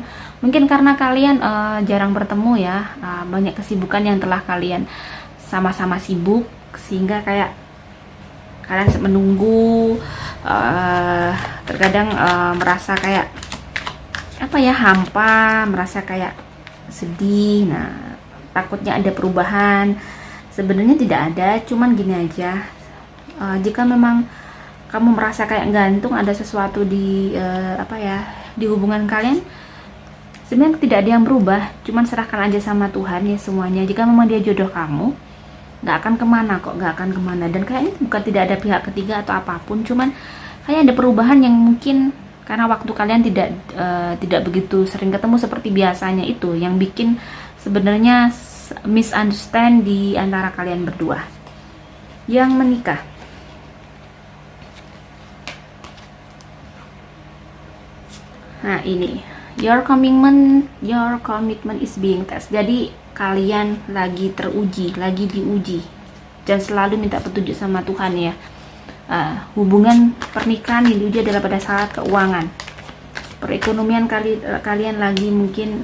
Mungkin karena kalian jarang bertemu ya, banyak kesibukan yang telah kalian sama-sama sibuk, sehingga kayak kalian menunggu, terkadang merasa kayak apa ya, hampa, merasa kayak sedih. Nah, takutnya ada perubahan. Sebenarnya tidak ada, cuman gini aja, jika memang kamu merasa kayak gantung ada sesuatu di di hubungan kalian, sebenarnya tidak ada yang berubah, cuman serahkan aja sama Tuhan ya semuanya. Jika memang dia jodoh kamu, nggak akan kemana kok, nggak akan kemana. Dan kayaknya bukan tidak ada pihak ketiga atau apapun, cuman kayak ada perubahan yang mungkin karena waktu kalian tidak begitu sering ketemu seperti biasanya, itu yang bikin sebenarnya misunderstand di antara kalian berdua yang menikah. Nah, ini your commitment is being tested. Jadi kalian lagi teruji, lagi diuji. Dan selalu minta petunjuk sama Tuhan ya. Hubungan pernikahan yang diuji adalah pada saat keuangan. Perekonomian kalian lagi mungkin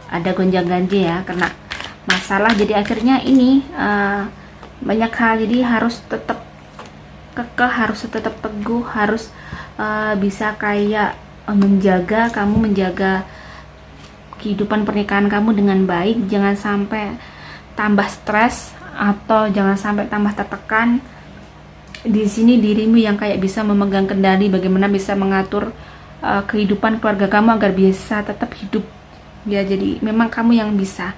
ada gonjang-ganjing ya, karena masalah. Jadi akhirnya ini banyak hal, jadi harus tetap kekeh, harus tetap teguh, harus bisa kayak menjaga kehidupan pernikahan kamu dengan baik. Jangan sampai tambah stres atau jangan sampai tambah tertekan. Di sini dirimu yang kayak bisa memegang kendali, bagaimana bisa mengatur kehidupan keluarga kamu agar bisa tetap hidup ya. Jadi memang kamu yang bisa.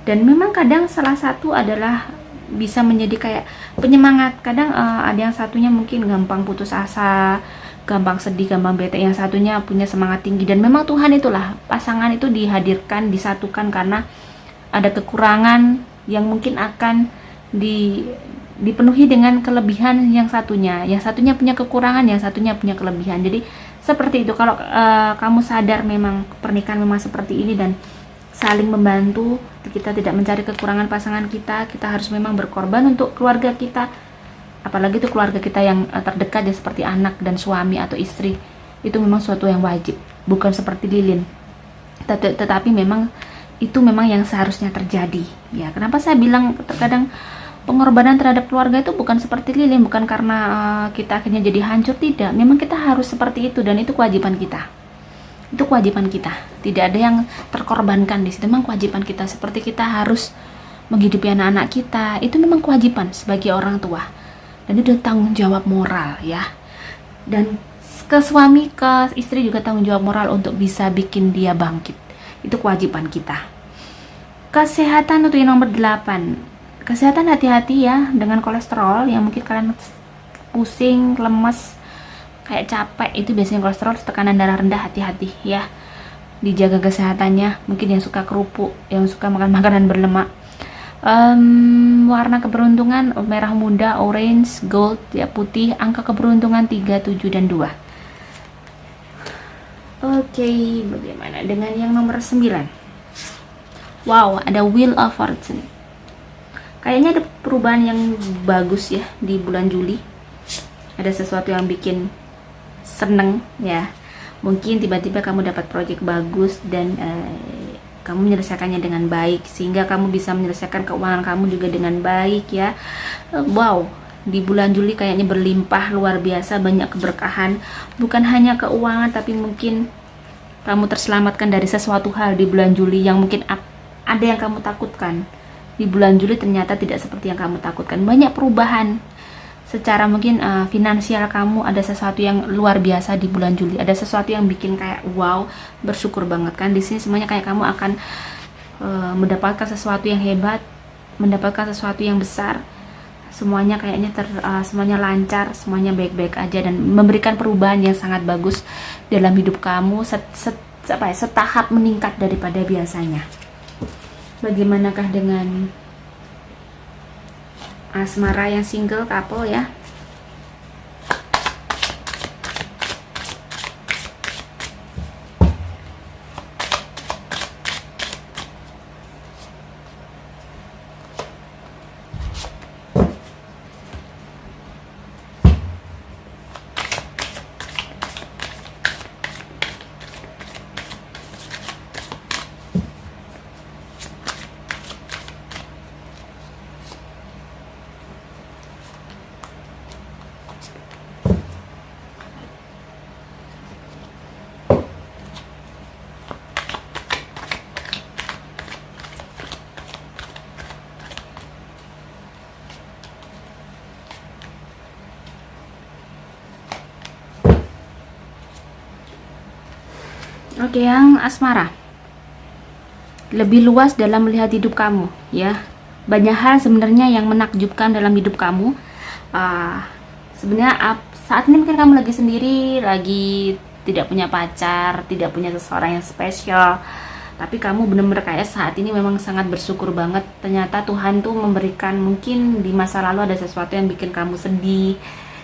Dan memang kadang salah satu adalah bisa menjadi kayak penyemangat. Kadang ada yang satunya mungkin gampang putus asa, gampang sedih, gampang bete, yang satunya punya semangat tinggi. Dan memang Tuhan itulah, pasangan itu dihadirkan, disatukan karena ada kekurangan yang mungkin akan dipenuhi dengan kelebihan yang satunya. Yang satunya punya kekurangan, yang satunya punya kelebihan. Jadi seperti itu. Kalau kamu sadar memang pernikahan memang seperti ini dan saling membantu, kita tidak mencari kekurangan pasangan kita, kita harus memang berkorban untuk keluarga kita. Apalagi itu keluarga kita yang terdekat ya, seperti anak dan suami atau istri. Itu memang suatu yang wajib, bukan seperti lilin. Tetapi memang itu memang yang seharusnya terjadi. Ya, kenapa saya bilang terkadang pengorbanan terhadap keluarga itu bukan seperti lilin, bukan karena kita akhirnya jadi hancur, tidak. Memang kita harus seperti itu dan itu kewajiban kita. Itu kewajiban kita. Tidak ada yang terkorbankan di situ. Memang kewajiban kita, seperti kita harus menghidupi anak-anak kita. Itu memang kewajiban sebagai orang tua. Dan itu tanggung jawab moral ya. Dan ke suami, ke istri juga tanggung jawab moral untuk bisa bikin dia bangkit. Itu kewajiban kita. Kesehatan itu yang nomor 8. Kesehatan, hati-hati ya dengan kolesterol yang mungkin kalian pusing, lemes, kayak capek. Itu biasanya kolesterol, tekanan darah rendah, hati-hati ya. Dijaga kesehatannya. Mungkin yang suka kerupuk, yang suka makan makanan berlemak. Warna keberuntungan merah muda, orange, gold ya, putih. Angka keberuntungan 3, 7 dan 2. Oke, bagaimana dengan yang nomor 9? Wow, ada Wheel of Fortune. Kayaknya ada perubahan yang bagus ya di bulan Juli. Ada sesuatu yang bikin seneng ya. Mungkin tiba-tiba kamu dapat proyek bagus dan kamu menyelesaikannya dengan baik, sehingga kamu bisa menyelesaikan keuangan kamu juga dengan baik ya. Wow, di bulan Juli kayaknya berlimpah luar biasa, banyak keberkahan. Bukan hanya keuangan, tapi mungkin kamu terselamatkan dari sesuatu hal di bulan Juli yang mungkin ada yang kamu takutkan. Di bulan Juli ternyata tidak seperti yang kamu takutkan. Banyak perubahan secara mungkin finansial kamu, ada sesuatu yang luar biasa di bulan Juli. Ada sesuatu yang bikin kayak wow, bersyukur banget kan. Di sini semuanya kayak kamu akan mendapatkan sesuatu yang hebat, mendapatkan sesuatu yang besar. Semuanya kayaknya semuanya lancar, semuanya baik-baik aja dan memberikan perubahan yang sangat bagus dalam hidup kamu, setahap meningkat daripada biasanya. Bagaimanakah dengan asmara yang single, couple ya? Oke, yang asmara. Lebih luas dalam melihat hidup kamu, ya. Banyak hal sebenarnya yang menakjubkan dalam hidup kamu. Sebenarnya saat ini mungkin kamu lagi sendiri, lagi tidak punya pacar, tidak punya seseorang yang spesial. Tapi kamu benar-benar kayak saat ini memang sangat bersyukur banget. Ternyata Tuhan tuh memberikan, mungkin di masa lalu ada sesuatu yang bikin kamu sedih,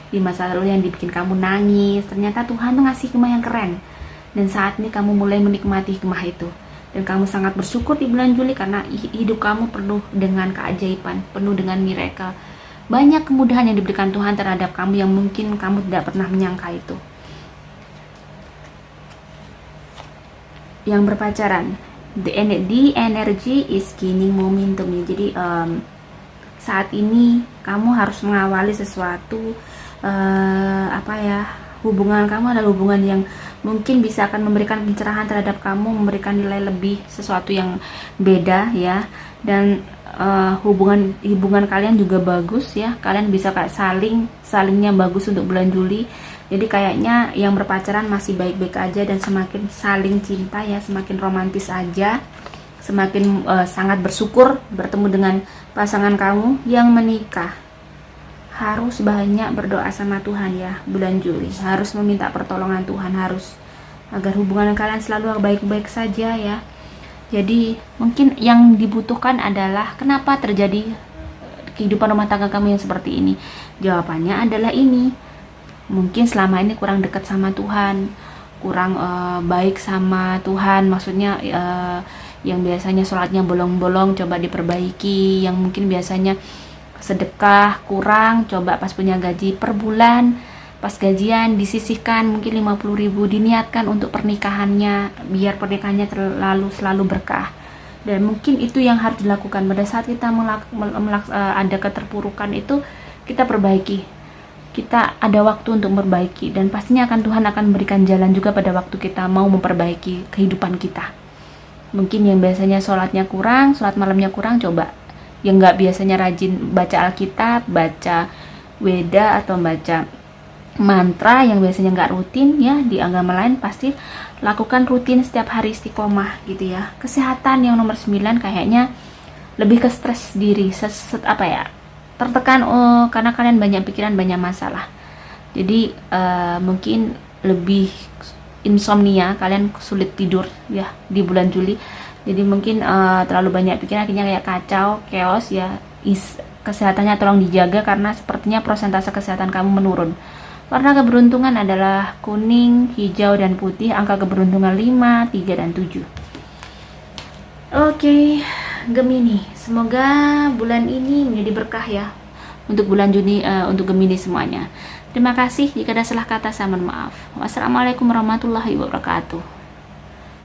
di masa lalu yang bikin kamu nangis. Ternyata Tuhan tuh ngasih hikmah yang keren. Dan saat ini kamu mulai menikmati hikmah itu. Dan kamu sangat bersyukur di bulan Juli karena hidup kamu penuh dengan keajaiban, penuh dengan miracle. Banyak kemudahan yang diberikan Tuhan terhadap kamu yang mungkin kamu tidak pernah menyangka itu. Yang berpacaran, the energy is gaining momentum. Jadi saat ini kamu harus mengawali sesuatu, hubungan kamu adalah hubungan yang mungkin bisa akan memberikan pencerahan terhadap kamu, memberikan nilai lebih, sesuatu yang beda ya. Dan hubungan kalian juga bagus ya, kalian bisa kayak salingnya bagus untuk bulan Juli. Jadi kayaknya yang berpacaran masih baik-baik aja dan semakin saling cinta ya, semakin romantis aja, semakin sangat bersyukur bertemu dengan pasangan kamu. Yang menikah harus banyak berdoa sama Tuhan ya, bulan Juli harus meminta pertolongan Tuhan, harus agar hubungan kalian selalu baik-baik saja ya. Jadi mungkin yang dibutuhkan adalah kenapa terjadi kehidupan rumah tangga kamu yang seperti ini. Jawabannya adalah ini, mungkin selama ini kurang dekat sama Tuhan, kurang baik sama Tuhan. Maksudnya yang biasanya sholatnya bolong-bolong coba diperbaiki, yang mungkin biasanya sedekah kurang, coba pas punya gaji per bulan, pas gajian disisihkan mungkin 50.000, diniatkan untuk pernikahannya, biar pernikahannya selalu berkah. Dan mungkin itu yang harus dilakukan pada saat kita ada keterpurukan itu, kita perbaiki, kita ada waktu untuk memperbaiki, dan pastinya Tuhan akan memberikan jalan juga pada waktu kita mau memperbaiki kehidupan kita. Mungkin yang biasanya sholatnya kurang, sholat malamnya kurang, coba yang nggak biasanya rajin baca Alkitab, baca Weda atau baca mantra, yang biasanya nggak rutin ya di agama lain, pasti lakukan rutin setiap hari, istiqomah gitu ya. Kesehatan yang nomor 9, kayaknya lebih ke stres diri, tertekan karena kalian banyak pikiran, banyak masalah. Jadi mungkin lebih insomnia, kalian sulit tidur ya di bulan Juli. Jadi mungkin terlalu banyak pikiran, akhirnya kayak kacau, chaos ya. Kesehatannya tolong dijaga karena sepertinya persentase kesehatan kamu menurun. Warna keberuntungan adalah kuning, hijau, dan putih. Angka keberuntungan 5, 3, dan 7. Oke, Gemini, semoga bulan ini menjadi berkah ya untuk bulan Juni, untuk Gemini semuanya. Terima kasih. Jika ada salah kata saya mohon maaf. Wassalamualaikum warahmatullahi wabarakatuh.